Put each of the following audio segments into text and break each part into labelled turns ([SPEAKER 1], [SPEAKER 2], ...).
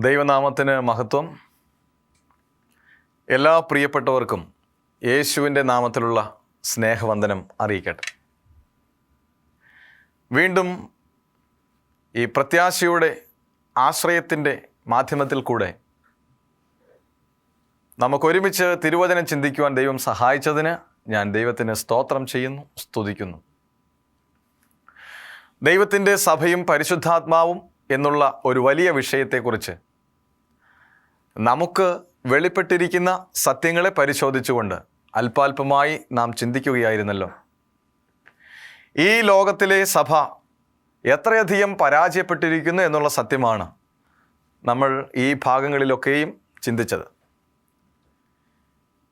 [SPEAKER 1] ദൈവനാമത്തിന് മഹത്വം. എല്ലാ പ്രിയപ്പെട്ടവർക്കും യേശുവിൻ്റെ നാമത്തിലുള്ള സ്നേഹവന്ദനം അറിയിക്കട്ടെ. വീണ്ടും ഈ പ്രത്യാശയുടെ ആശ്രയത്തിൻ്റെ മാധ്യമത്തിൽ കൂടെ നമുക്കൊരുമിച്ച് തിരുവചനം ചിന്തിക്കുവാൻ ദൈവം സഹായിച്ചതിന് ഞാൻ ദൈവത്തിന് സ്തോത്രം ചെയ്യുന്നു, സ്തുതിക്കുന്നു. ദൈവത്തിൻ്റെ സഭയും പരിശുദ്ധാത്മാവും എന്നുള്ള ഒരു വലിയ വിഷയത്തെക്കുറിച്ച് നമുക്ക് വെളിപ്പെട്ടിരിക്കുന്ന സത്യങ്ങളെ പരിശോധിച്ചുകൊണ്ട് അല്പാൽപമായി നാം ചിന്തിക്കുകയായിരുന്നല്ലോ. ഈ ലോകത്തിലെ സഭ എത്രയധികം പരാജയപ്പെട്ടിരിക്കുന്നു എന്നുള്ള സത്യമാണ് നമ്മൾ ഈ ഭാഗങ്ങളിലൊക്കെയും ചിന്തിച്ചത്.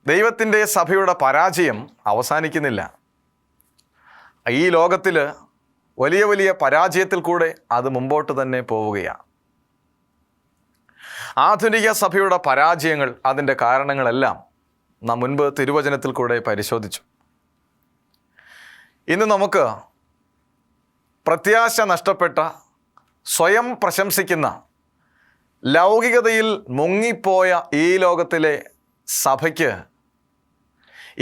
[SPEAKER 1] ദൈവത്തിൻ്റെ സഭയുടെ പരാജയം അവസാനിക്കുന്നില്ല. ഈ ലോകത്തിൽ വലിയ വലിയ പരാജയത്തിൽ കൂടെ അത് മുമ്പോട്ട് തന്നെ പോവുകയാണ്. ആധുനിക സഭയുടെ പരാജയങ്ങൾ, അതിൻ്റെ കാരണങ്ങളെല്ലാം നാം മുൻപ് തിരുവചനത്തിൽ കൂടെ പരിശോധിച്ചു. ഇന്ന് നമുക്ക് പ്രത്യാശ നഷ്ടപ്പെട്ട, സ്വയം പ്രശംസിക്കുന്ന, ലൗകികതയിൽ മുങ്ങിപ്പോയ ഈ ലോകത്തിലെ സഭയ്ക്ക്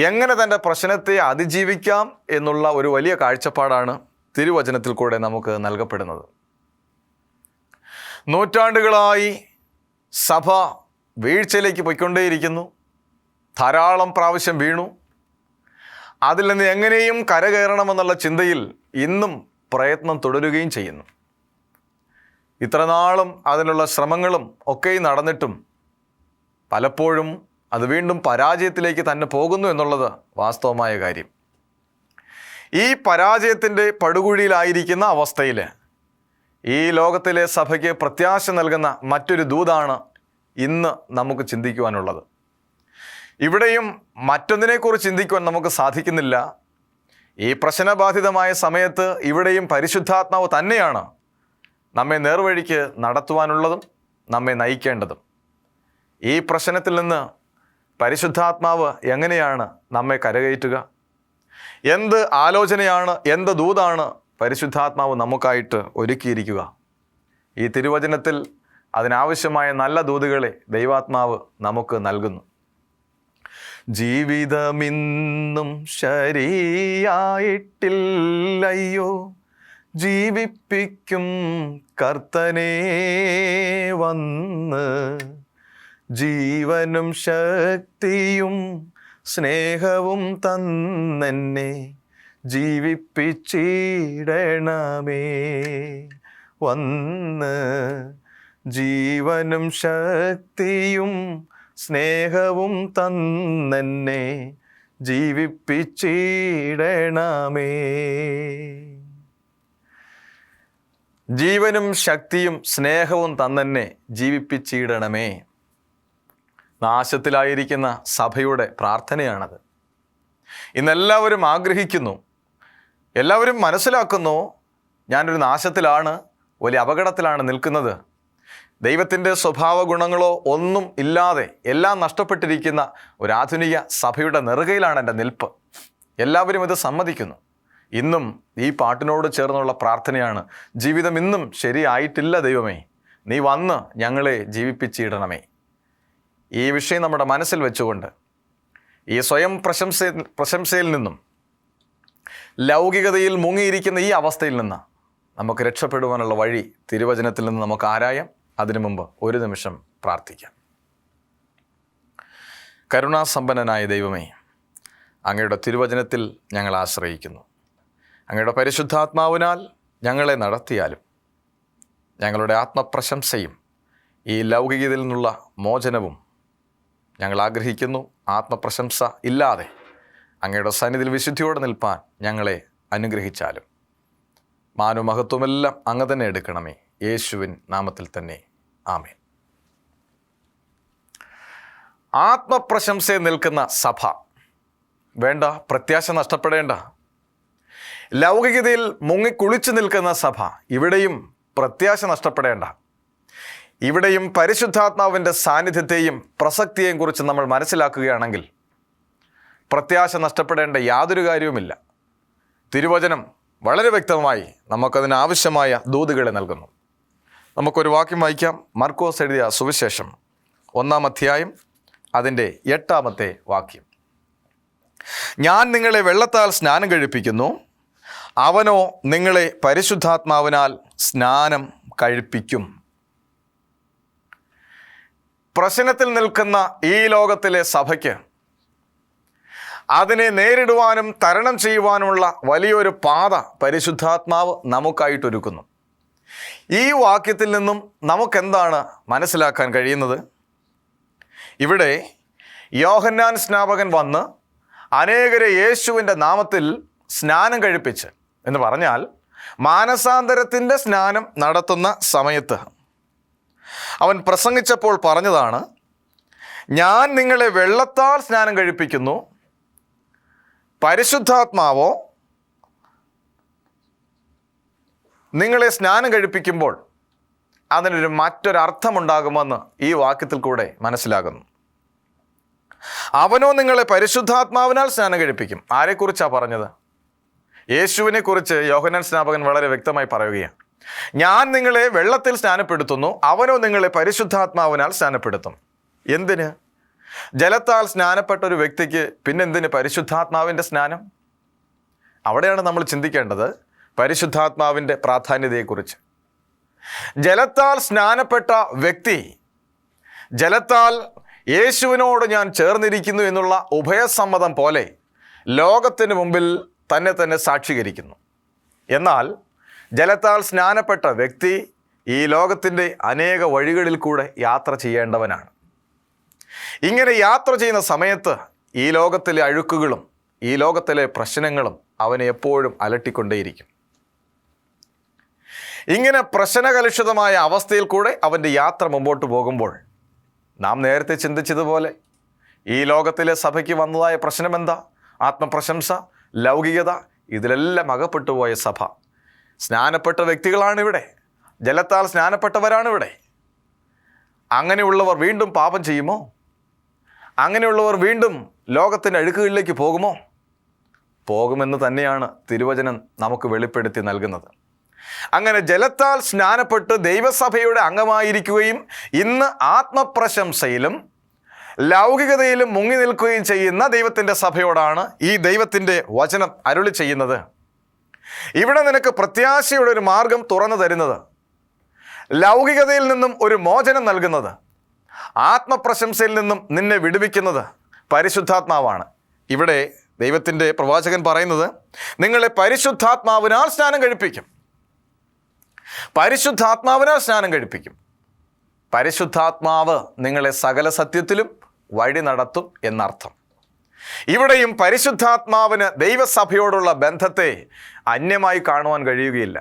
[SPEAKER 1] എങ്ങനെ തൻ്റെ പ്രശ്നത്തെ അതിജീവിക്കാം എന്നുള്ള ഒരു വലിയ കാഴ്ചപ്പാടാണ് തിരുവചനത്തിൽ കൂടെ നമുക്ക് നൽകപ്പെടുന്നത്. നൂറ്റാണ്ടുകളായി സഭ വീഴ്ചയിലേക്ക് പോയിക്കൊണ്ടേയിരിക്കുന്നു. ധാരാളം പ്രാവശ്യം വീണു. അതിൽ നിന്ന് എങ്ങനെയും കരകയറണമെന്നുള്ള ചിന്തയിൽ ഇന്നും പ്രയത്നം തുടരുകയും ചെയ്യുന്നു. ഇത്രനാളും അതിനുള്ള ശ്രമങ്ങളും ഒക്കെ നടന്നിട്ടും പലപ്പോഴും അത് വീണ്ടും പരാജയത്തിലേക്ക് തന്നെ പോകുന്നു എന്നുള്ളത് വാസ്തവമായ കാര്യം. ഈ പരാജയത്തിൻ്റെ പടുകുഴിയിലായിരിക്കുന്ന അവസ്ഥയിൽ ഈ ലോകത്തിലെ സഭയ്ക്ക് പ്രത്യാശ നൽകുന്ന മറ്റൊരു ദൂതാണ് ഇന്ന് നമുക്ക് ചിന്തിക്കുവാനുള്ളത്. ഇവിടെയും മറ്റൊന്നിനെക്കുറിച്ച് ചിന്തിക്കുവാൻ നമുക്ക് സാധിക്കുന്നില്ല. ഈ പ്രശ്നബാധിതമായ സമയത്ത് ഇവിടെയും പരിശുദ്ധാത്മാവ് തന്നെയാണ് നമ്മെ നേർവഴിക്ക് നടത്തുവാനുള്ളതും നമ്മെ നയിക്കേണ്ടതും. ഈ പ്രശ്നത്തിൽ നിന്ന് പരിശുദ്ധാത്മാവ് എങ്ങനെയാണ് നമ്മെ കരകയറ്റുക? എന്ത് ആലോചനയാണ്, എന്ത് ദൂതാണ് പരിശുദ്ധാത്മാവ് നമുക്കായിട്ട് ഒരുക്കിയിരിക്കുക? ഈ തിരുവചനത്തിൽ അതിനാവശ്യമായ നല്ല ദൂതുകളെ ദൈവാത്മാവ് നമുക്ക് നൽകുന്നു. ജീവിതമിന്നും ശരിയായിട്ടില്ലയോ, ജീവിപ്പിക്കും കർത്തനേ വന്ന്, ജീവനും ശക്തിയും സ്നേഹവും തന്നെന്നെ ജീവിപ്പിച്ചിടണമേ വന്ന്, ജീവനും ശക്തിയും സ്നേഹവും തന്നെന്നെ ജീവിപ്പിച്ചിടണമേ. ജീവനും ശക്തിയും സ്നേഹവും തന്നെന്നെ ജീവിപ്പിച്ചിടണമേ. നാശത്തിലായിരിക്കുന്ന സഭയുടെ പ്രാർത്ഥനയാണത്. ഇന്നെല്ലാവരും ആഗ്രഹിക്കുന്നു, എല്ലാവരും മനസ്സിലാക്കുന്നു, ഞാനൊരു നാശത്തിലാണ്, വലിയ അപകടത്തിലാണ് നിൽക്കുന്നത്. ദൈവത്തിൻ്റെ സ്വഭാവ ഗുണങ്ങളോ ഒന്നും ഇല്ലാതെ എല്ലാം നഷ്ടപ്പെട്ടിരിക്കുന്ന ഒരു ആധുനിക സഭയുടെ നെറുകയിലാണ് എൻ്റെ നിൽപ്പ്. എല്ലാവരും ഇത് സമ്മതിക്കുന്നു. ഇന്നും ഈ പാട്ടിനോട് ചേർന്നുള്ള പ്രാർത്ഥനയാണ്, ജീവിതം ഇന്നും ശരിയായിട്ടില്ല ദൈവമേ, നീ വന്ന് ഞങ്ങളെ ജീവിപ്പിച്ചിടണമേ. ഈ വിഷയം നമ്മുടെ മനസ്സിൽ വെച്ചുകൊണ്ട് ഈ സ്വയം പ്രശംസയിൽ നിന്നും ലൗകികതയിൽ മുങ്ങിയിരിക്കുന്ന ഈ അവസ്ഥയിൽ നിന്ന് നമുക്ക് രക്ഷപ്പെടുവാനുള്ള വഴി തിരുവചനത്തിൽ നിന്ന് നമുക്ക് ആരായാം. അതിനു മുമ്പ് ഒരു നിമിഷം പ്രാർത്ഥിക്കാം. കരുണാസമ്പന്നനായ ദൈവമേ, അങ്ങയുടെ തിരുവചനത്തിൽ ഞങ്ങൾ ആശ്രയിക്കുന്നു. അങ്ങയുടെ പരിശുദ്ധാത്മാവിനാൽ ഞങ്ങളെ നടത്തിയാലും ഞങ്ങളുടെ ആത്മപ്രശംസയും ഈ ലൗകികതയിൽ നിന്നുള്ള മോചനവും ഞങ്ങൾ ആഗ്രഹിക്കുന്നു. ആത്മപ്രശംസ ഇല്ലാതെ അങ്ങയുടെ സന്നിധിയിൽ വിശുദ്ധിയോടെ നിൽപ്പാൻ ഞങ്ങളെ അനുഗ്രഹിച്ചാലും മാനമഹത്വമെല്ലാം അങ്ങ് തന്നെ എടുക്കണമേ. യേശുവിൻ നാമത്തിൽ തന്നെ ആമേൻ. ആത്മപ്രശംസയിൽ നിൽക്കുന്ന സഭ വേണ്ട, പ്രത്യാശ നഷ്ടപ്പെടേണ്ട. ലൗകികതയിൽ മുങ്ങിക്കുളിച്ചു നിൽക്കുന്ന സഭ, ഇവിടെയും പ്രത്യാശ നഷ്ടപ്പെടേണ്ട. ഇവിടെയും പരിശുദ്ധാത്മാവിൻ്റെ സാന്നിധ്യത്തെയും പ്രസക്തിയെയും കുറിച്ച് നമ്മൾ മനസ്സിലാക്കുകയാണെങ്കിൽ പ്രത്യാശ നഷ്ടപ്പെടേണ്ട യാതൊരു കാര്യവുമില്ല. തിരുവചനം വളരെ വ്യക്തമായി നമുക്കതിനാവശ്യമായ ദൂതുകളെ നൽകുന്നു. നമുക്കൊരു വാക്യം വായിക്കാം. മർക്കോസ് എഴുതിയ സുവിശേഷം 1-ാം അധ്യായം അതിൻ്റെ 8-ാമത്തെ വാക്യം. ഞാൻ നിങ്ങളെ വെള്ളത്താൽ സ്നാനം കഴിപ്പിക്കുന്നു, അവനോ നിങ്ങളെ പരിശുദ്ധാത്മാവിനാൽ സ്നാനം കഴിപ്പിക്കും. പ്രശ്നത്തിൽ നിൽക്കുന്ന ഈ ലോകത്തിലെ സഭയ്ക്ക് അതിനെ നേരിടുവാനും തരണം ചെയ്യുവാനുമുള്ള വലിയൊരു പാത പരിശുദ്ധാത്മാവ് നമുക്കായിട്ടൊരുക്കുന്നു. ഈ വാക്യത്തിൽ നിന്നും നമുക്കെന്താണ് മനസ്സിലാക്കാൻ കഴിയുന്നത്? ഇവിടെ യോഹന്നാൻ സ്നാപകൻ വന്ന് അനേകരെ യേശുവിൻ്റെ നാമത്തിൽ സ്നാനം കഴിപ്പിച്ച് എന്ന് പറഞ്ഞാൽ മാനസാന്തരത്തിൻ്റെ സ്നാനം നടത്തുന്ന സമയത്ത് അവൻ പ്രസംഗിച്ചപ്പോൾ പറഞ്ഞതാണ്, ഞാൻ നിങ്ങളെ വെള്ളത്താൽ സ്നാനം കഴിപ്പിക്കുന്നു, പരിശുദ്ധാത്മാവോ നിങ്ങളെ സ്നാനം കഴിപ്പിക്കുമ്പോൾ അതിനൊരു മറ്റൊരർത്ഥമുണ്ടാകുമെന്ന് ഈ വാക്യത്തിൽ കൂടെ മനസ്സിലാകുന്നു. അവനോ നിങ്ങളെ പരിശുദ്ധാത്മാവിനാൽ സ്നാനം കഴിപ്പിക്കും. ആരെക്കുറിച്ചാണ് പറഞ്ഞത്? യേശുവിനെ കുറിച്ച് യോഹന്നാൻ സ്നാപകൻ വളരെ വ്യക്തമായി പറയുകയാണ്. ഞാൻ നിങ്ങളെ വെള്ളത്തിൽ സ്നാനപ്പെടുത്തുന്നു, അവനോ നിങ്ങളെ പരിശുദ്ധാത്മാവിനാൽ സ്നാനപ്പെടുത്തും. എന്തിന്? ജലത്താൽ സ്നാനപ്പെട്ട ഒരു വ്യക്തിക്ക് പിന്നെന്തിന് പരിശുദ്ധാത്മാവിൻ്റെ സ്നാനം? അവിടെയാണ് നമ്മൾ ചിന്തിക്കേണ്ടത് പരിശുദ്ധാത്മാവിൻ്റെ പ്രാധാന്യതയെക്കുറിച്ച്. ജലത്താൽ സ്നാനപ്പെട്ട വ്യക്തി ജലത്താൽ യേശുവിനോട് ഞാൻ ചേർന്നിരിക്കുന്നു എന്നുള്ള ഉഭയസമ്മതം പോലെ ലോകത്തിന് മുമ്പിൽ തന്നെ സാക്ഷീകരിക്കുന്നു. എന്നാൽ ജലത്താൽ സ്നാനപ്പെട്ട വ്യക്തി ഈ ലോകത്തിൻ്റെ അനേക വഴികളിൽ കൂടെ യാത്ര ചെയ്യേണ്ടവനാണ്. ഇങ്ങനെ യാത്ര ചെയ്യുന്ന സമയത്ത് ഈ ലോകത്തിലെ അഴുക്കുകളും ഈ ലോകത്തിലെ പ്രശ്നങ്ങളും അവനെ എപ്പോഴും അലട്ടിക്കൊണ്ടേയിരിക്കും. ഇങ്ങനെ പ്രശ്നകലുഷിതമായ അവസ്ഥയിൽ കൂടെ അവൻ്റെ യാത്ര മുമ്പോട്ട് പോകുമ്പോൾ നാം നേരത്തെ ചിന്തിച്ചതുപോലെ ഈ ലോകത്തിലെ സഭയ്ക്ക് വന്നതായ പ്രശ്നം എന്താ? ആത്മപ്രശംസ, ലൗകികത, ഇതിലെല്ലാം അകപ്പെട്ടുപോയ സഭ. സ്നാനപ്പെട്ട വ്യക്തികളാണിവിടെ, ജലത്താൽ സ്നാനപ്പെട്ടവരാണിവിടെ. അങ്ങനെയുള്ളവർ വീണ്ടും പാപം ചെയ്യുമോ? അങ്ങനെയുള്ളവർ വീണ്ടും ലോകത്തിൻ്റെ അഴുക്കുകളിലേക്ക് പോകുമോ? പോകുമെന്ന് തന്നെയാണ് തിരുവചനം നമുക്ക് വെളിപ്പെടുത്തി നൽകുന്നത്. അങ്ങനെ ജലത്താൽ സ്നാനപ്പെട്ട് ദൈവസഭയുടെ അംഗമായിരിക്കുകയും ഇന്ന് ആത്മപ്രശംസയിലും ലൗകികതയിലും മുങ്ങി നിൽക്കുകയും ചെയ്യുന്ന ദൈവത്തിൻ്റെ സഭയോടാണ് ഈ ദൈവത്തിൻ്റെ വചനം അരുളി ചെയ്യുന്നത്. ഇവിടെ നിനക്ക് പ്രത്യാശയുടെ ഒരു മാർഗം തുറന്നു തരുന്നത്, ലൗകികതയിൽ നിന്നും ഒരു മോചനം നൽകുന്നത്, ആത്മപ്രശംസയിൽ നിന്നും നിന്നെ വിടുവിക്കുന്നത് പരിശുദ്ധാത്മാവാണ്. ഇവിടെ ദൈവത്തിൻ്റെ പ്രവാചകൻ പറയുന്നത്, നിങ്ങളെ പരിശുദ്ധാത്മാവിനാൽ സ്നാനം കഴിപ്പിക്കും. പരിശുദ്ധാത്മാവിനാൽ സ്നാനം കഴിപ്പിക്കും. പരിശുദ്ധാത്മാവ് നിങ്ങളെ സകല സത്യത്തിലും വഴി നടത്തും എന്നർത്ഥം. ഇവിടെയും പരിശുദ്ധാത്മാവിന് ദൈവസഭയോടുള്ള ബന്ധത്തെ അന്യമായി കാണുവാൻ കഴിയുകയില്ല.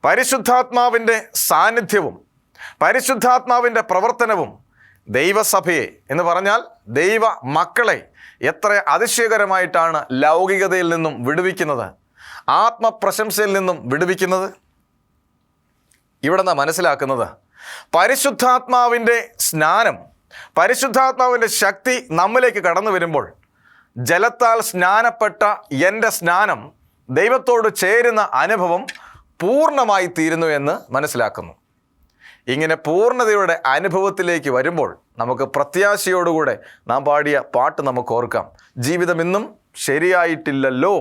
[SPEAKER 1] പരിശുദ്ധാത്മാവിൻ്റെ സാന്നിധ്യവും പരിശുദ്ധാത്മാവിൻ്റെ പ്രവർത്തനവും ദൈവസഭയെ എന്ന് പറഞ്ഞാൽ ദൈവ മക്കളെ എത്ര അതിശയകരമായിട്ടാണ് ലൗകികതയിൽ നിന്നും വിടുവിക്കുന്നത്, ആത്മപ്രശംസയിൽ നിന്നും വിടുവിക്കുന്നത്. ഇവിടെ നാം മനസ്സിലാക്കുന്നത് പരിശുദ്ധാത്മാവിൻ്റെ സ്നാനം, പരിശുദ്ധാത്മാവിൻ്റെ ശക്തി നമ്മിലേക്ക് കടന്നു വരുമ്പോൾ ജലത്താൽ സ്നാനപ്പെട്ട എൻ്റെ സ്നാനം ദൈവത്തോട് ചേരുന്ന അനുഭവം പൂർണ്ണമായി തീരുന്നു എന്ന് മനസ്സിലാക്കുന്നു. ഇങ്ങനെ പൂർണ്ണതയുടെ അനുഭവത്തിലേക്ക് വരുമ്പോൾ നമുക്ക് പ്രത്യാശയോടുകൂടെ നാം പാടിയ പാട്ട് നമുക്ക് ഓർക്കാം. ജീവിതം ഇന്നും ശരിയായിട്ടില്ലല്ലോ,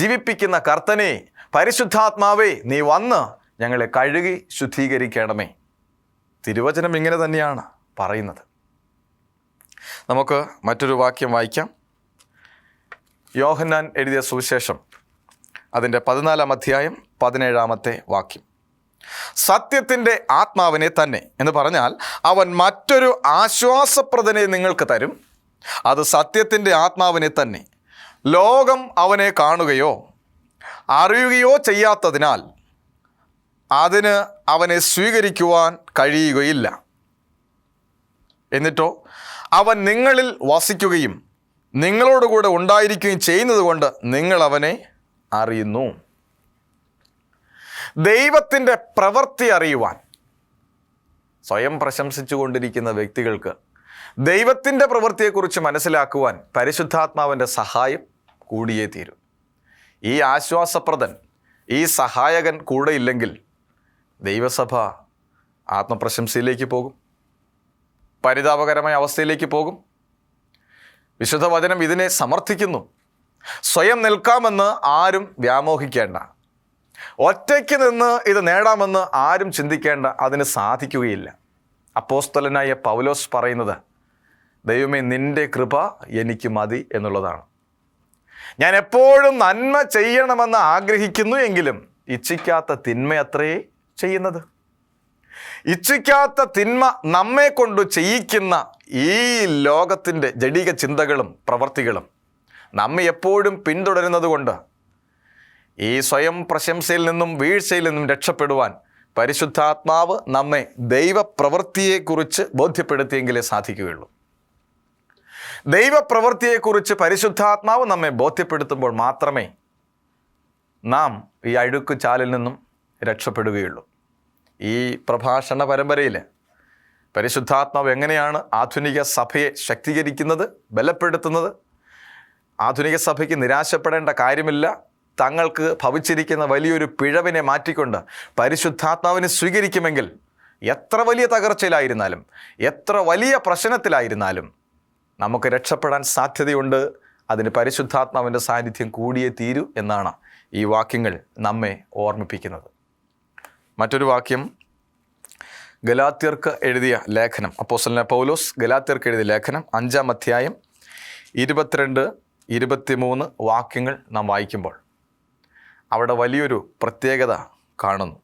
[SPEAKER 1] ജീവിപ്പിക്കുന്ന കർത്തനെ പരിശുദ്ധാത്മാവേ നീ വന്ന് ഞങ്ങളെ കഴുകി ശുദ്ധീകരിക്കണമേ. തിരുവചനം ഇങ്ങനെ തന്നെയാണ് പറയുന്നത്. നമുക്ക് മറ്റൊരു വാക്യം വായിക്കാം. യോഹന്നാൻ എഴുതിയ സുവിശേഷം അതിൻ്റെ 14-ാം അധ്യായം 17-ാമത്തെ വാക്യം. സത്യത്തിൻ്റെ ആത്മാവിനെ തന്നെ എന്ന് പറഞ്ഞാൽ അവൻ മറ്റൊരു ആശ്വാസപ്രദനെ നിങ്ങൾക്ക് തരും. അത് സത്യത്തിൻ്റെ ആത്മാവിനെ തന്നെ. ലോകം അവനെ കാണുകയോ അറിയുകയോ ചെയ്യാത്തതിനാൽ അതിന് അവനെ സ്വീകരിക്കുവാൻ കഴിയുകയില്ല. എന്നിട്ടോ അവൻ നിങ്ങളിൽ വസിക്കുകയും നിങ്ങളോടുകൂടെ ഉണ്ടായിരിക്കുകയും ചെയ്യുന്നത് കൊണ്ട് നിങ്ങൾ അവനെ അറിയുന്നു. ദൈവത്തിൻ്റെ പ്രവൃത്തി അറിയുവാൻ സ്വയം പ്രശംസിച്ചു കൊണ്ടിരിക്കുന്ന വ്യക്തികൾക്ക് ദൈവത്തിൻ്റെ പ്രവൃത്തിയെക്കുറിച്ച് മനസ്സിലാക്കുവാൻ പരിശുദ്ധാത്മാവിൻ്റെ സഹായം കൂടിയേ തീരും. ഈ ആശ്വാസപ്രദൻ, ഈ സഹായകൻ കൂടെയില്ലെങ്കിൽ ദൈവസഭ ആത്മപ്രശംസയിലേക്ക് പോകും, പരിതാപകരമായ അവസ്ഥയിലേക്ക് പോകും. വിശുദ്ധ വചനം ഇതിനെ സമർത്ഥിക്കുന്നു. സ്വയം നിൽക്കാമെന്ന് ആരും വ്യാമോഹിക്കേണ്ട. ഒറ്റയ്ക്ക് നിന്ന് ഇത് നേടാമെന്ന് ആരും ചിന്തിക്കേണ്ട. അതിന് സാധിക്കുകയില്ല. അപ്പോസ്തലനായ പൗലോസ് പറയുന്നത്, ദൈവമേ നിൻ്റെ കൃപ എനിക്ക് മതി എന്നുള്ളതാണ്. ഞാൻ എപ്പോഴും നന്മ ചെയ്യണമെന്ന് ആഗ്രഹിക്കുന്നു എങ്കിലും ഇച്ഛിക്കാത്ത തിന്മയത്രേ ചെയ്യുന്നത്. ഇച്ഛിക്കാത്ത തിന്മ നമ്മെ കൊണ്ട് ചെയ്യിക്കുന്ന ഈ ലോകത്തിൻ്റെ ജഡിക ചിന്തകളും പ്രവർത്തികളും നമ്മെ എപ്പോഴും പിന്തുടരുന്നത് കൊണ്ട് ഈ സ്വയം പ്രശംസയിൽ നിന്നും വീഴ്ചയിൽ നിന്നും രക്ഷപ്പെടുവാൻ പരിശുദ്ധാത്മാവ് നമ്മെ ദൈവപ്രവൃത്തിയെക്കുറിച്ച് ബോധ്യപ്പെടുത്തിയെങ്കിലേ സാധിക്കുകയുള്ളൂ. ദൈവപ്രവൃത്തിയെക്കുറിച്ച് പരിശുദ്ധാത്മാവ് നമ്മെ ബോധ്യപ്പെടുത്തുമ്പോൾ മാത്രമേ നാം ഈ അഴുക്ക് ചാലിൽ നിന്നും രക്ഷപ്പെടുകയുള്ളൂ. ഈ പ്രഭാഷണ പരമ്പരയിൽ പരിശുദ്ധാത്മാവ് എങ്ങനെയാണ് ആധുനിക സഭയെ ശക്തീകരിക്കുന്നത്, ബലപ്പെടുത്തുന്നത്? ആധുനിക സഭയ്ക്ക് നിരാശപ്പെടേണ്ട കാര്യമില്ല. തങ്ങൾക്ക് ഭവിച്ചിരിക്കുന്ന വലിയൊരു പിഴവിനെ മാറ്റിക്കൊണ്ട് പരിശുദ്ധാത്മാവിനെ സ്വീകരിക്കുമെങ്കിൽ എത്ര വലിയ തകർച്ചയിലായിരുന്നാലും എത്ര വലിയ പ്രശ്നത്തിലായിരുന്നാലും നമുക്ക് രക്ഷപ്പെടാൻ സാധ്യതയുണ്ട്. അതിന് പരിശുദ്ധാത്മാവിൻ്റെ സാന്നിധ്യം കൂടിയേ തീരൂ എന്നാണ് ഈ വാക്യങ്ങൾ നമ്മെ ഓർമ്മിപ്പിക്കുന്നത്. മറ്റൊരു വാക്യം ഗലാത്യർക്ക് എഴുതിയ ലേഖനം, അപ്പോസ്തലനായ പൗലോസ് ഗലാത്യർക്ക് എഴുതിയ ലേഖനം 5-ാം അധ്യായം 22-23 വാക്യങ്ങൾ നാം വായിക്കുമ്പോൾ അവിടെ വലിയൊരു പ്രത്യേകത കാണുന്നു.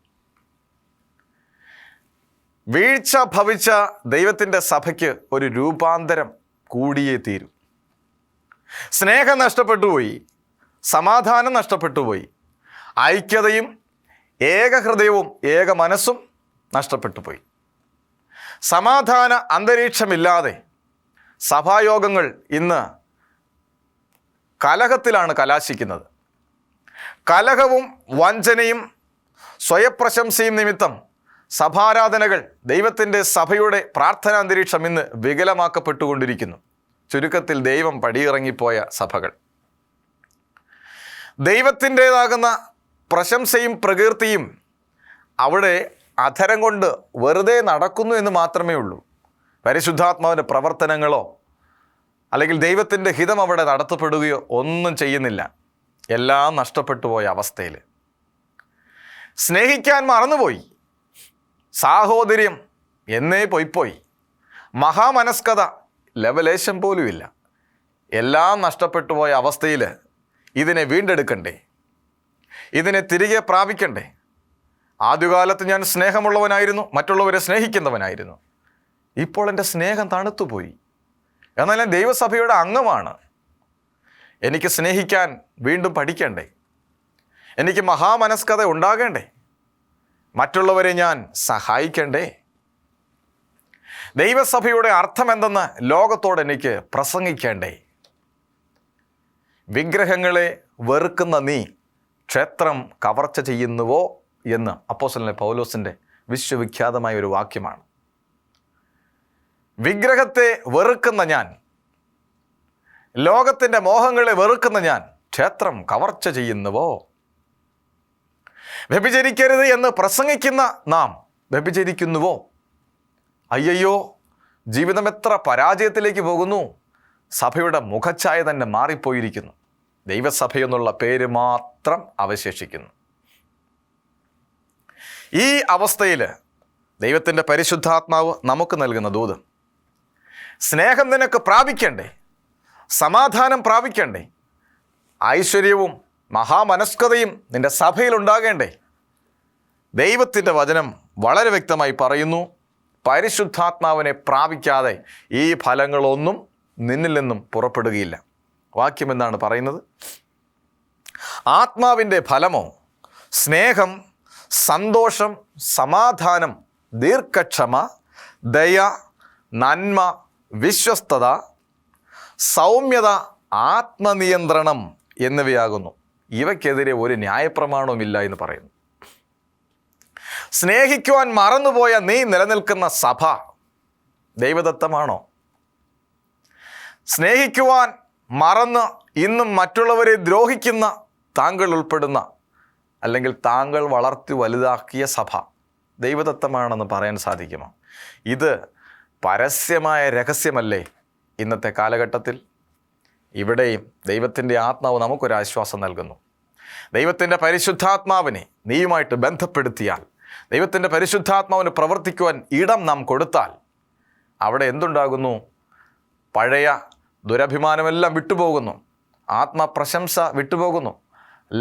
[SPEAKER 1] വീഴ്ച ഭവിച്ച ദൈവത്തിൻ്റെ സഭയ്ക്ക് ഒരു രൂപാന്തരം കൂടിയേ തീരൂ. സ്നേഹം നഷ്ടപ്പെട്ടുപോയി, സമാധാനം നഷ്ടപ്പെട്ടുപോയി, ഐക്യതയും ഏകഹൃദയവും ഏക മനസ്സും നഷ്ടപ്പെട്ടുപോയി. സമാധാന അന്തരീക്ഷമില്ലാതെ സഭായോഗങ്ങൾ ഇന്ന് കലഹത്തിലാണ് കലാശിക്കുന്നത്. കലഹവും വഞ്ചനയും സ്വയപ്രശംസയും നിമിത്തം സഭാരാധനകൾ, ദൈവത്തിൻ്റെ സഭയുടെ പ്രാർത്ഥനാ അന്തരീക്ഷം ഇന്ന് വികലമാക്കപ്പെട്ടുകൊണ്ടിരിക്കുന്നു. ചുരുക്കത്തിൽ ദൈവം പടിയിറങ്ങിപ്പോയ സഭകൾ. ദൈവത്തിൻ്റേതാകുന്ന പ്രശംസയും പ്രകീർത്തിയും അവിടെ അധരം കൊണ്ട് വെറുതെ നടക്കുന്നു എന്ന് മാത്രമേ ഉള്ളൂ. പരിശുദ്ധാത്മാവിൻ്റെ പ്രവർത്തനങ്ങളോ അല്ലെങ്കിൽ ദൈവത്തിൻ്റെ ഹിതം അവിടെ നടത്തപ്പെടുകയോ ഒന്നും ചെയ്യുന്നില്ല. എല്ലാം നഷ്ടപ്പെട്ടു പോയ അവസ്ഥയിൽ സ്നേഹിക്കാൻ മറന്നുപോയി. സാഹോദര്യം എന്നേ പോയിപ്പോയി. മഹാമനസ്കത ലവലേശം പോലുമില്ല. എല്ലാം നഷ്ടപ്പെട്ടു പോയ അവസ്ഥയിൽ ഇതിനെ വീണ്ടെടുക്കണ്ടേ? ഇതിനെ തിരികെ പ്രാപിക്കണ്ടേ? ആദ്യകാലത്ത് ഞാൻ സ്നേഹമുള്ളവനായിരുന്നു, മറ്റുള്ളവരെ സ്നേഹിക്കുന്നവനായിരുന്നു. ഇപ്പോൾ എൻ്റെ സ്നേഹം തണുത്തുപോയി. എന്നാൽ ഞാൻ ദൈവസഭയുടെ അംഗമാണ്. എനിക്ക് സ്നേഹിക്കാൻ വീണ്ടും പഠിക്കണ്ടേ? എനിക്ക് മഹാമനസ്കത ഉണ്ടാകേണ്ടേ? മറ്റുള്ളവരെ ഞാൻ സഹായിക്കണ്ടേ? ദൈവസഭയുടെ അർത്ഥം എന്തെന്ന് ലോകത്തോട് എനിക്ക് പ്രസംഗിക്കേണ്ടേ? വിഗ്രഹങ്ങളെ വെറുക്കുന്ന നീ ക്ഷേത്രം കവർച്ച ചെയ്യുന്നുവോ എന്ന് അപ്പോസ്തലനായ പൗലോസിൻ്റെ വിശ്വവിഖ്യാതമായ ഒരു വാക്യമാണ്. വിഗ്രഹത്തെ വെറുക്കുന്ന ഞാൻ, ലോകത്തിൻ്റെ മോഹങ്ങളെ വെറുക്കുന്ന ഞാൻ ക്ഷേത്രം കവർച്ച ചെയ്യുന്നുവോ? വ്യഭിചരിക്കരുത് എന്ന് പ്രസംഗിക്കുന്ന നാം വ്യഭിചരിക്കുന്നുവോ? അയ്യോ, ജീവിതം എത്ര പരാജയത്തിലേക്ക് പോകുന്നു. സഭയുടെ മുഖച്ഛായ തന്നെ മാറിപ്പോയിരിക്കുന്നു. ദൈവസഭയെന്നുള്ള പേര് മാത്രം അവശേഷിക്കുന്നു. ഈ അവസ്ഥയിൽ ദൈവത്തിൻ്റെ പരിശുദ്ധാത്മാവ് നമുക്ക് നൽകുന്ന ദൂത്, സ്നേഹം നിനക്ക് പ്രാപിക്കണ്ടേ? സമാധാനം പ്രാപിക്കണ്ടേ? ഐശ്വര്യവും മഹാമനസ്കതയും നിൻ്റെ സഭയിലുണ്ടാകേണ്ടേ? ദൈവത്തിൻ്റെ വചനം വളരെ വ്യക്തമായി പറയുന്നു, പരിശുദ്ധാത്മാവിനെ പ്രാപിക്കാതെ ഈ ഫലങ്ങളൊന്നും നിന്നിൽ നിന്നും പുറപ്പെടുകയില്ല. വാക്യം എന്താണ് പറയുന്നത്? ആത്മാവിൻ്റെ ഫലമോ സ്നേഹം, സന്തോഷം, സമാധാനം, ദീർഘക്ഷമ, ദയ, നന്മ, വിശ്വസ്തത, സൗമ്യത, ആത്മനിയന്ത്രണം എന്നിവയാകുന്നു. ഇവയ്ക്കെതിരെ ഒരു ന്യായപ്രമാണവുമില്ല എന്ന് പറയുന്നു. സ്നേഹിക്കുവാൻ മറന്നുപോയ നീ നിലനിൽക്കുന്ന സഭ ദൈവദത്തമാണോ? സ്നേഹിക്കുവാൻ മറന്ന് ഇന്നും മറ്റുള്ളവരെ ദ്രോഹിക്കുന്ന താങ്കൾ ഉൾപ്പെടുന്ന അല്ലെങ്കിൽ താങ്കൾ വളർത്തി വലുതാക്കിയ സഭ ദൈവദത്തമാണെന്ന് പറയാൻ സാധിക്കുമോ? ഇത് പരസ്യമായ രഹസ്യമല്ലേ ഇന്നത്തെ കാലഘട്ടത്തിൽ? ഇവിടെയും ദൈവത്തിൻ്റെ ആത്മാവ് നമുക്കൊരാശ്വാസം നൽകുന്നു. ദൈവത്തിൻ്റെ പരിശുദ്ധാത്മാവിനെ നീയുമായിട്ട് ബന്ധപ്പെടുത്തിയാൽ, ദൈവത്തിൻ്റെ പരിശുദ്ധാത്മാവിന് പ്രവർത്തിക്കുവാൻ ഇടം നാം കൊടുത്താൽ അവിടെ എന്തുണ്ടാകുന്നു? പഴയ ദുരഭിമാനമെല്ലാം വിട്ടുപോകുന്നു, ആത്മപ്രശംസ വിട്ടുപോകുന്നു,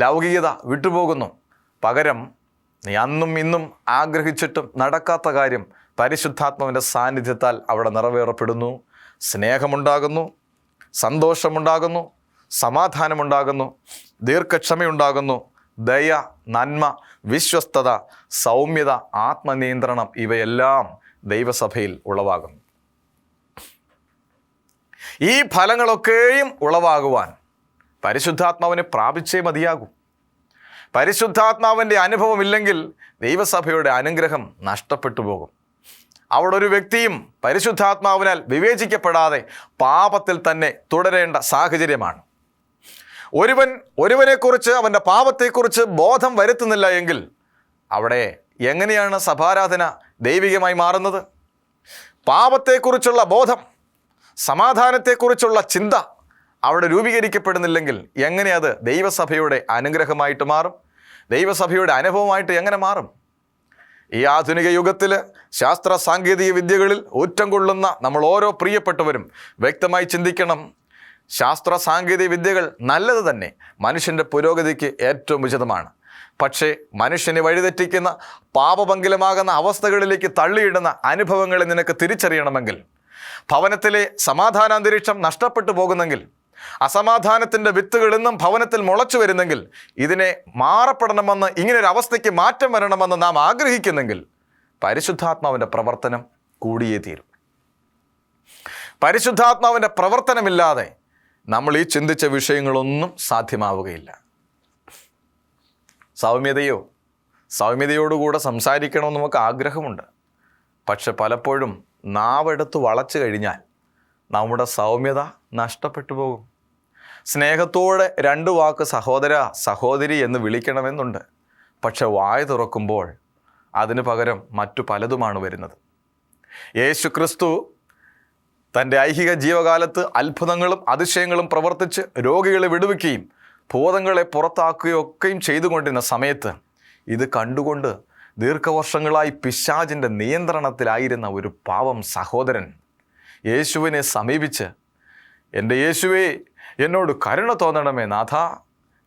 [SPEAKER 1] ലൗകികത വിട്ടുപോകുന്നു. പകരം നീ അന്നും ഇന്നും ആഗ്രഹിച്ചിട്ടും നടക്കാത്ത കാര്യം പരിശുദ്ധാത്മാവിൻ്റെ സാന്നിധ്യത്താൽ അവിടെ നിറവേറപ്പെടുന്നു. സ്നേഹമുണ്ടാകുന്നു, സന്തോഷമുണ്ടാകുന്നു, സമാധാനമുണ്ടാകുന്നു, ദീർഘക്ഷമയുണ്ടാകുന്നു, ദയ, നന്മ, വിശ്വസ്തത, സൗമ്യത, ആത്മനിയന്ത്രണം ഇവയെല്ലാം ദൈവസഭയിൽ ഉളവാകുന്നു. ഈ ഫലങ്ങളൊക്കെയും ഉളവാകുവാൻ പരിശുദ്ധാത്മാവിനെ പ്രാപിച്ചേ മതിയാകും. പരിശുദ്ധാത്മാവിൻ്റെ അനുഭവമില്ലെങ്കിൽ ദൈവസഭയുടെ അനുഗ്രഹം നഷ്ടപ്പെട്ടു പോകും. അവിടെ ഒരു വ്യക്തിയും പരിശുദ്ധാത്മാവിനാൽ വിവേചിക്കപ്പെടാതെ പാപത്തിൽ തന്നെ തുടരേണ്ട സാഹചര്യമാണ്. ഒരുവനെക്കുറിച്ച്, അവൻ്റെ പാപത്തെക്കുറിച്ച് ബോധം വരുത്തുന്നില്ല എങ്കിൽ അവിടെ എങ്ങനെയാണ് സഭാരാധന ദൈവികമായി മാറുന്നത്? പാപത്തെക്കുറിച്ചുള്ള ബോധം, സമാധാനത്തെക്കുറിച്ചുള്ള ചിന്ത അവിടെ രൂപീകരിക്കപ്പെടുന്നില്ലെങ്കിൽ എങ്ങനെ അത് ദൈവസഭയുടെ അനുഗ്രഹമായിട്ട് മാറും? ദൈവസഭയുടെ അനുഭവമായിട്ട് എങ്ങനെ മാറും? ഈ ആധുനിക യുഗത്തിൽ ശാസ്ത്ര സാങ്കേതിക വിദ്യകളിൽ ഊറ്റം കൊള്ളുന്ന നമ്മൾ ഓരോ പ്രിയപ്പെട്ടവരും വ്യക്തമായി ചിന്തിക്കണം. ശാസ്ത്ര സാങ്കേതിക വിദ്യകൾ നല്ലത് തന്നെ, മനുഷ്യൻ്റെ പുരോഗതിക്ക് ഏറ്റവും ഉചിതമാണ്. പക്ഷേ മനുഷ്യനെ വഴിതെറ്റിക്കുന്ന, പാപപങ്കിലമാകുന്ന അവസ്ഥകളിലേക്ക് തള്ളിയിടുന്ന അനുഭവങ്ങളെ നിനക്ക് തിരിച്ചറിയണമെങ്കിൽ, ഭവനത്തിലെ സമാധാനാന്തരീക്ഷം നഷ്ടപ്പെട്ടു പോകുന്നെങ്കിൽ, അസമാധാനത്തിൻ്റെ വിത്തുകൾ ഇന്നും ഭവനത്തിൽ മുളച്ചു വരുന്നെങ്കിൽ, ഇതിനെ മാറപ്പെടണമെന്ന്, ഇങ്ങനൊരു അവസ്ഥയ്ക്ക് മാറ്റം വരണമെന്ന് നാം ആഗ്രഹിക്കുന്നെങ്കിൽ പരിശുദ്ധാത്മാവിൻ്റെ പ്രവർത്തനം കൂടിയേ തീരും. പരിശുദ്ധാത്മാവിൻ്റെ പ്രവർത്തനമില്ലാതെ നമ്മൾ ഈ ചിന്തിച്ച വിഷയങ്ങളൊന്നും സാധ്യമാവുകയില്ല. സൗമ്യതയോടുകൂടെ സംസാരിക്കണമെന്ന് നമുക്ക് ആഗ്രഹമുണ്ട്. പക്ഷെ പലപ്പോഴും നാവെടുത്ത് വളച്ചു കഴിഞ്ഞാൽ നമ്മുടെ സൗമ്യത നഷ്ടപ്പെട്ടു പോകും. സ്നേഹത്തോടെ 2 വാക്ക് സഹോദര, സഹോദരി എന്ന് വിളിക്കണമെന്നുണ്ട്. പക്ഷെ വായ തുറക്കുമ്പോൾ അതിന് പകരം മറ്റു പലതുമാണ് വരുന്നത്. യേശു ക്രിസ്തു തൻ്റെ ഐഹിക ജീവകാലത്ത് അത്ഭുതങ്ങളും അതിശയങ്ങളും പ്രവർത്തിച്ച് രോഗികളെ വിടുവിക്കുകയും ഭൂതങ്ങളെ പുറത്താക്കുകയൊക്കെയും ചെയ്തുകൊണ്ടിരുന്ന സമയത്ത് ഇത് കണ്ടുകൊണ്ട് ദീർഘവർഷങ്ങളായി പിശാചിൻ്റെ നിയന്ത്രണത്തിലായിരുന്ന ഒരു പാവം സഹോദരൻ യേശുവിനെ സമീപിച്ച്, എൻ്റെ യേശുവേ, എന്നോട് കരുണ തോന്നണമേ നാഥ,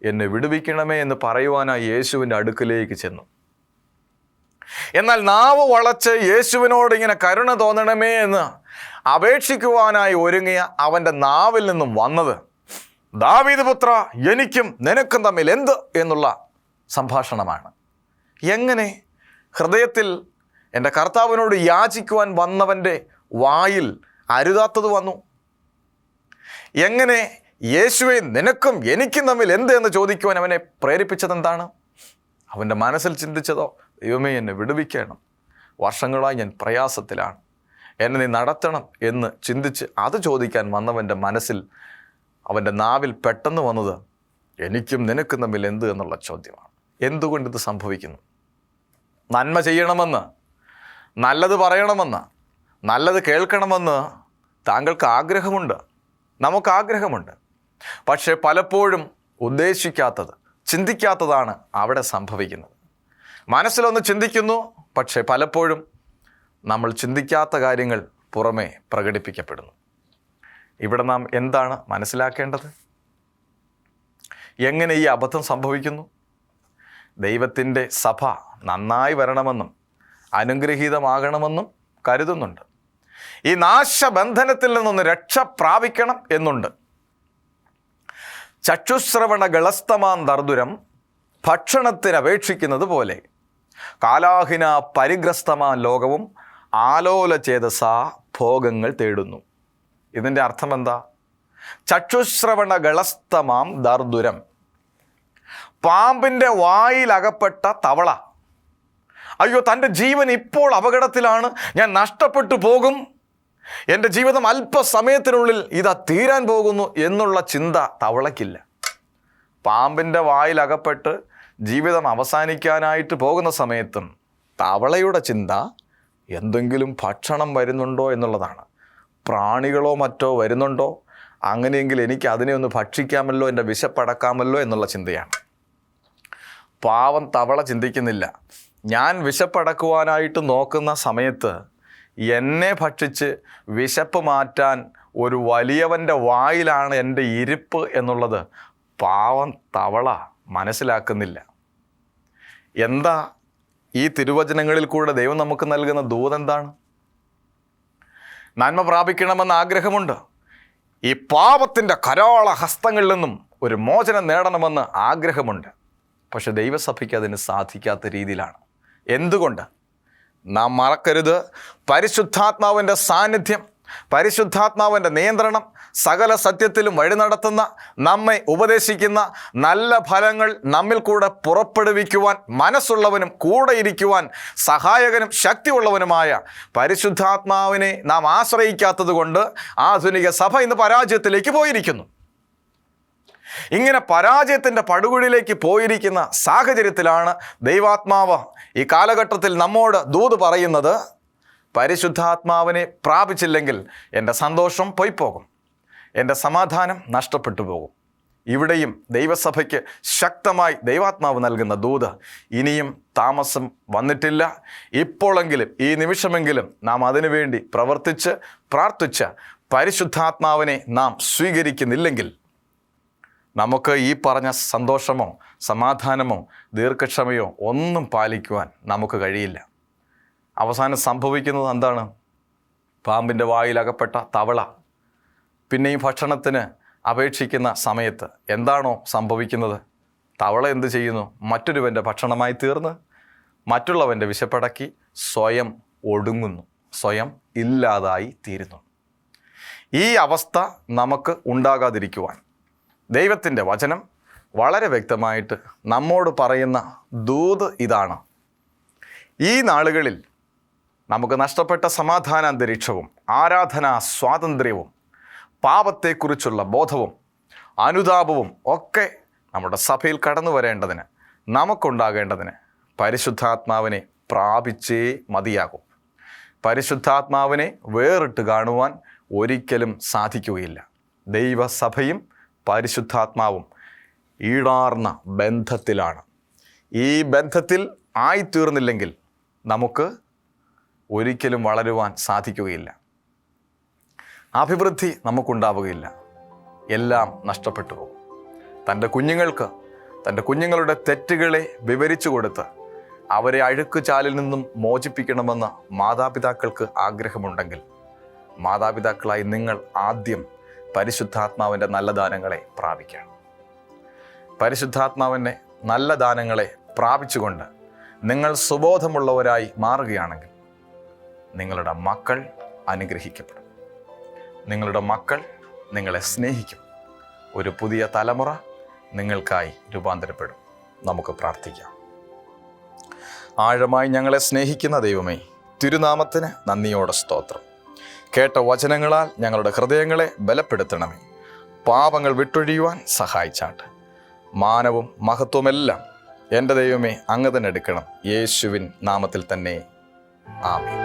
[SPEAKER 1] എന്നെ വിടുവിക്കണമേ എന്ന് പറയുവാനായി യേശുവിൻ്റെ അടുക്കലേക്ക് ചെന്നു. എന്നാൽ നാവ് വളച്ച് യേശുവിനോട് ഇങ്ങനെ കരുണ തോന്നണമേ എന്ന് അപേക്ഷിക്കുവാനായി ഒരുങ്ങിയ അവൻ്റെ നാവിൽ നിന്നും വന്നത്, ദാവീദ് പുത്ര, എനിക്കും നിനക്കും തമ്മിൽ എന്ത് എന്നുള്ള സംഭാഷണമാണ്. എങ്ങനെ ഹൃദയത്തിൽ എൻ്റെ കർത്താവിനോട് യാചിക്കുവാൻ വന്നവൻ്റെ വായിൽ അരുതാത്തത് വന്നു? എങ്ങനെ യേശുവെ, നിനക്കും എനിക്കും തമ്മിൽ എന്ത് എന്ന് ചോദിക്കുവാൻ അവനെ പ്രേരിപ്പിച്ചതെന്താണ്? അവൻ്റെ മനസ്സിൽ ചിന്തിച്ചതോ, ദൈവമേ, എന്നെ വിടുവിക്കണം, വർഷങ്ങളായി ഞാൻ പ്രയാസത്തിലാണ്, എന്നെ നീ നടത്തണം എന്ന് ചിന്തിച്ച് അത് ചോദിക്കാൻ വന്നവൻ്റെ മനസ്സിൽ, അവൻ്റെ നാവിൽ പെട്ടെന്ന് വന്നത് എനിക്കും നിനക്കും തമ്മിൽ എന്ത് എന്നുള്ള ചോദ്യമാണ്. എന്തുകൊണ്ടിത് സംഭവിക്കുന്നു? നന്മ ചെയ്യണമെന്ന്, നല്ലത് പറയണമെന്ന്, നല്ലത് കേൾക്കണമെന്ന് താങ്കൾക്ക് ആഗ്രഹമുണ്ട്, നമുക്ക് ആഗ്രഹമുണ്ട്. പക്ഷേ പലപ്പോഴും ഉദ്ദേശിക്കാത്തത്, ചിന്തിക്കാത്തതാണ് അവിടെ സംഭവിക്കുന്നത്. മനസ്സിലൊന്ന് ചിന്തിക്കുന്നു, പക്ഷേ പലപ്പോഴും നമ്മൾ ചിന്തിക്കാത്ത കാര്യങ്ങൾ പുറമേ പ്രകടിപ്പിക്കപ്പെടുന്നു. ഇവിടെ നാം എന്താണ് മനസ്സിലാക്കേണ്ടത്? എങ്ങനെ ഈ അബദ്ധം സംഭവിക്കുന്നു? ദൈവത്തിൻ്റെ സഭ നന്നായി വരണമെന്നും അനുഗ്രഹീതമാകണമെന്നും കരുതുന്നുണ്ട്. ഈ നാശബന്ധനത്തിൽ നിന്നൊന്ന് രക്ഷ പ്രാപിക്കണം എന്നുണ്ട്. ചക്ഷുശ്രവണ ഗളസ്തമാൻ ദർദുരം ഭക്ഷണത്തിനപേക്ഷിക്കുന്നത് പോലെ കാലാഹിന പരിഗ്രസ്തമാൻ ലോകവും ആലോല ചേതസ ഭോഗങ്ങൾ തേടുന്നു. ഇതിൻ്റെ അർത്ഥം എന്താ? ചക്ഷുശ്രവണ ഗളസ്തമാം ദർദുരം, പാമ്പിൻ്റെ വായിലകപ്പെട്ട തവള, അയ്യോ തൻ്റെ ജീവൻ ഇപ്പോൾ അപകടത്തിലാണ്, ഞാൻ നഷ്ടപ്പെട്ടു പോകും, എൻ്റെ ജീവിതം അല്പസമയത്തിനുള്ളിൽ ഇതാ തീരാൻ പോകുന്നു എന്നുള്ള ചിന്ത തവളയ്ക്കില്ല. പാമ്പിൻ്റെ വായിലകപ്പെട്ട് ജീവിതം അവസാനിക്കാനായിട്ട് പോകുന്ന സമയത്തും തവളയുടെ ചിന്ത എന്തെങ്കിലും ഭക്ഷണം വരുന്നുണ്ടോ എന്നുള്ളതാണ്. പ്രാണികളോ മറ്റോ വരുന്നുണ്ടോ, അങ്ങനെയെങ്കിൽ എനിക്ക് അതിനെ ഒന്ന് ഭക്ഷിക്കാമല്ലോ, എൻ്റെ വിശപ്പടക്കാമല്ലോ എന്നുള്ള ചിന്തയാണ്. പാവം തവള ചിന്തിക്കുന്നില്ല, ഞാൻ വിശപ്പടക്കുവാനായിട്ട് നോക്കുന്ന സമയത്ത് എന്നെ ഭക്ഷിച്ച് വിശപ്പ് മാറ്റാൻ ഒരു വലിയവൻ്റെ വായിലാണ് എൻ്റെ ഇരിപ്പ് എന്നുള്ളത് പാവം തവള മനസ്സിലാക്കുന്നില്ല. എന്താ ഈ തിരുവചനങ്ങളിൽ കൂടെ ദൈവം നമുക്ക് നൽകുന്ന ദൂതെന്താണ്? നന്മ പ്രാപിക്കണമെന്ന് ആഗ്രഹമുണ്ട്. ഈ പാപത്തിൻ്റെ കരാള ഹസ്തങ്ങളിൽ നിന്നും ഒരു മോചനം നേടണമെന്ന് ആഗ്രഹമുണ്ട്. പക്ഷെ ദൈവസഭയ്ക്ക് അതിന് സാധിക്കാത്ത രീതിയിലാണ്. എന്തുകൊണ്ട്? നാം മറക്കരുത്, പരിശുദ്ധാത്മാവിൻ്റെ സാന്നിധ്യം, പരിശുദ്ധാത്മാവിൻ്റെ നിയന്ത്രണം, സകല സത്യത്തിലും വഴി നടത്തുന്ന, നമ്മെ ഉപദേശിക്കുന്ന, നല്ല ഫലങ്ങൾ നമ്മിൽ കൂടെ പുറപ്പെടുവിക്കുവാൻ മനസ്സുള്ളവനും കൂടെ ഇരിക്കുവാൻ സഹായകനും ശക്തിയുള്ളവനുമായ പരിശുദ്ധാത്മാവിനെ നാം ആശ്രയിക്കാത്തത് കൊണ്ട് ആധുനിക സഭ ഇന്ന് പരാജയത്തിലേക്ക് പോയിരിക്കുന്നു. ഇങ്ങനെ പരാജയത്തിൻ്റെ പടുകുഴിയിലേക്ക് പോയിരിക്കുന്ന സാഹചര്യത്തിലാണ് ദൈവാത്മാവ് ഈ കാലഘട്ടത്തിൽ നമ്മോട് ദൂത് പറയുന്നത്, പരിശുദ്ധാത്മാവിനെ പ്രാപിച്ചില്ലെങ്കിൽ എൻ്റെ സന്തോഷം പൊയ്പോകും, എൻ്റെ സമാധാനം നഷ്ടപ്പെട്ടു പോകും. ഇവിടെയും ദൈവസഭയ്ക്ക് ശക്തമായി ദൈവാത്മാവ് നൽകുന്ന ദൂത്, ഇനിയും താമസം വന്നിട്ടില്ല, ഇപ്പോഴെങ്കിലും ഈ നിമിഷമെങ്കിലും നാം അതിനുവേണ്ടി പ്രവർത്തിച്ച് പ്രാർത്ഥിച്ച് പരിശുദ്ധാത്മാവിനെ നാം സ്വീകരിക്കുന്നില്ലെങ്കിൽ നമുക്ക് ഈ പറഞ്ഞ സന്തോഷമോ സമാധാനമോ ദീർഘക്ഷമയോ ഒന്നും പാലിക്കുവാൻ നമുക്ക് കഴിയില്ല. അവസാനം സംഭവിക്കുന്നത് എന്താണ്? പാമ്പിൻ്റെ വായിലകപ്പെട്ട തവള പിന്നെയും ഭക്ഷണത്തിന് അപേക്ഷിക്കുന്ന സമയത്ത് എന്താണോ സംഭവിക്കുന്നത്? തവള എന്ത് ചെയ്യുന്നു? മറ്റൊരുവൻ്റെ ഭക്ഷണമായി തീർന്ന് മറ്റുള്ളവൻ്റെ വിശപ്പടക്കി സ്വയം ഒടുങ്ങുന്നു, സ്വയം ഇല്ലാതായി തീരുന്നു. ഈ അവസ്ഥ നമുക്ക് ഉണ്ടാകാതിരിക്കുവാൻ ദൈവത്തിൻ്റെ വചനം വളരെ വ്യക്തമായിട്ട് നമ്മോട് പറയുന്ന ദൂത് ഇതാണ്. ഈ നാളുകളിൽ നമുക്ക് നഷ്ടപ്പെട്ട സമാധാനാന്തരീക്ഷവും ആരാധനാ സ്വാതന്ത്ര്യവും പാപത്തെക്കുറിച്ചുള്ള ബോധവും അനുതാപവും ഒക്കെ നമ്മുടെ സഭയിൽ കടന്നു വരേണ്ടതിന്, നമുക്കുണ്ടാകേണ്ടതിന് പരിശുദ്ധാത്മാവിനെ പ്രാപിച്ചേ മതിയാകും. പരിശുദ്ധാത്മാവിനെ വേറിട്ട് കാണുവാൻ ഒരിക്കലും സാധിക്കുകയില്ല. ദൈവസഭയും പരിശുദ്ധാത്മാവും ഈടാർന്ന ബന്ധത്തിലാണ്. ഈ ബന്ധത്തിൽ ആയിത്തീർന്നില്ലെങ്കിൽ നമുക്ക് ഒരിക്കലും വളരുവാൻ സാധിക്കുകയില്ല, അഭിവൃദ്ധി നമുക്കുണ്ടാവുകയില്ല, എല്ലാം നഷ്ടപ്പെട്ടു പോകും. തൻ്റെ കുഞ്ഞുങ്ങൾക്ക് തൻ്റെ കുഞ്ഞുങ്ങളുടെ തെറ്റുകളെ വിവരിച്ചു കൊടുത്ത് അവരെ അഴുക്കുചാലിൽ നിന്നും മോചിപ്പിക്കണമെന്ന് മാതാപിതാക്കൾക്ക് ആഗ്രഹമുണ്ടെങ്കിൽ, മാതാപിതാക്കളായി നിങ്ങൾ ആദ്യം പരിശുദ്ധാത്മാവിൻ്റെ നല്ല ദാനങ്ങളെ പ്രാപിക്കണം. പരിശുദ്ധാത്മാവിൻ്റെ നല്ല ദാനങ്ങളെ പ്രാപിച്ചുകൊണ്ട് നിങ്ങൾ സുബോധമുള്ളവരായി മാറുകയാണെങ്കിൽ നിങ്ങളുടെ മക്കൾ അനുഗ്രഹിക്കപ്പെടും. നിങ്ങളുടെ മക്കൾ നിങ്ങളെ സ്നേഹിക്കും. ഒരു പുതിയ തലമുറ നിങ്ങൾക്കായി രൂപാന്തരപ്പെടും. നമുക്ക് പ്രാർത്ഥിക്കാം. ആഴമായി ഞങ്ങളെ സ്നേഹിക്കുന്ന ദൈവമേ, തിരുനാമത്തിന് നന്ദിയോടെ സ്തോത്രം. കേട്ട വചനങ്ങളാൽ ഞങ്ങളുടെ ഹൃദയങ്ങളെ ബലപ്പെടുത്തണമേ. പാപങ്ങൾ വിട്ടൊഴിയുവാൻ സഹായിച്ചാട്ട്. മാനവും മഹത്വമെല്ലാം എൻ്റെ ദൈവമേ അങ്ങ് തന്നെ എടുക്കണം. യേശുവിൻ നാമത്തിൽ തന്നെ ആമേൻ.